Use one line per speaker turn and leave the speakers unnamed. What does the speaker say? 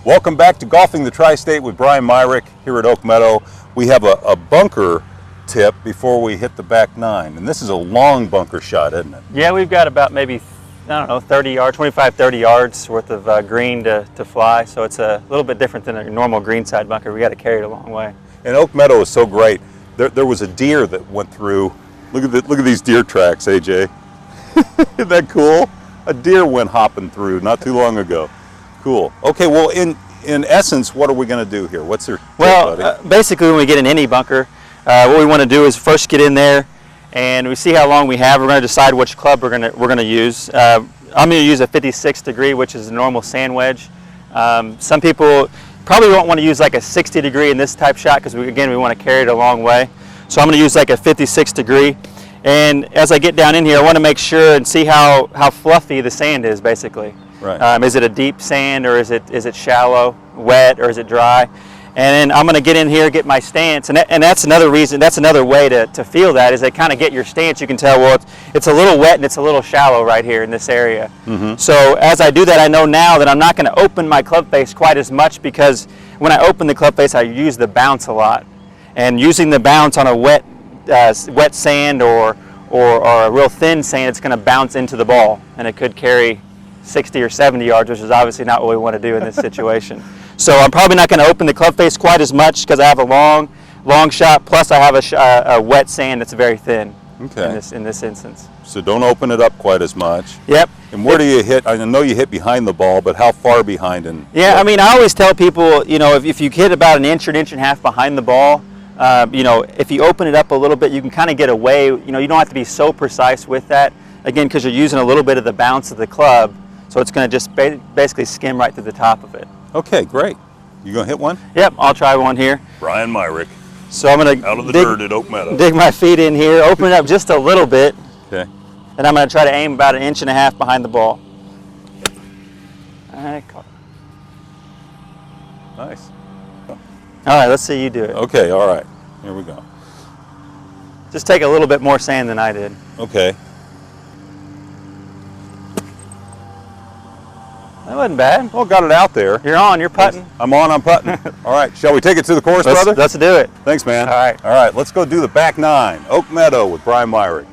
Welcome back to Golfing the Tri-State with Brian Myrick here at Oak Meadow. We have a bunker tip before we hit the back nine, and this is a long bunker shot, isn't it?
Yeah, we've got about maybe, I don't know, 30 yards, 25, 30 yards worth of green to fly, so it's a little bit different than a normal greenside bunker. We got to carry it a long way.
And Oak Meadow is so great. There was a deer that went through. Look at these deer tracks, AJ. Isn't that cool? A deer went hopping through not too long ago. Cool. Okay, well, in essence, what are we going to do here? What's your tip, buddy?
Basically, when we get in any bunker, what we want to do is first get in there, and we see how long we have. We're going to decide which club we're going to use. I'm going to use a 56 degree, which is a normal sand wedge. Some people probably won't want to use like a 60 degree in this type shot because we want to carry it a long way. So I'm going to use like a 56 degree. And as I get down in here, I want to make sure and see how fluffy the sand is, basically.
Right.
Is it a deep sand, or is it shallow, wet, or is it dry? And then I'm going to get in here, get my stance, and that's another reason. That's another way to feel that is to kind of get your stance. You can tell, well, it's a little wet and it's a little shallow right here in this area.
Mm-hmm.
So as I do that, I know now that I'm not going to open my club face quite as much, because when I open the club face, I use the bounce a lot, and using the bounce on a wet sand or a real thin sand, it's going to bounce into the ball, and it could carry 60 or 70 yards, which is obviously not what we want to do in this situation. So I'm probably not going to open the club face quite as much because I have a long shot, plus I have a wet sand that's very thin.
Okay.
In this instance.
So don't open it up quite as much.
Yep.
And where do you hit? I know you hit behind the ball, but how far behind?
Yeah, I mean, I always tell people, if you hit about an inch or an inch and a half behind the ball, if you open it up a little bit, you can kind of get away. You don't have to be so precise with that. Again, because you're using a little bit of the bounce of the club, so it's going to just basically skim right to the top of it.
Okay, great. You going to hit one?
Yep, I'll try one here.
Brian Myrick.
So I'm going to
out of the dirt at Oak Meadow.
Dig my feet in here, open it up just a little bit.
Okay.
And I'm going to try to aim about an inch and a half behind the ball. All right,
nice.
All right, let's see you do it.
Okay, all right. Here we go.
Just take a little bit more sand than I did.
Okay.
That wasn't bad.
Well, got it out there.
You're on, you're putting.
I'm on, I'm putting. All right, shall we take it to the course, brother?
Let's do it.
Thanks, man.
All right.
All right, let's go do the back nine. Oak Meadow with Brian Myrick.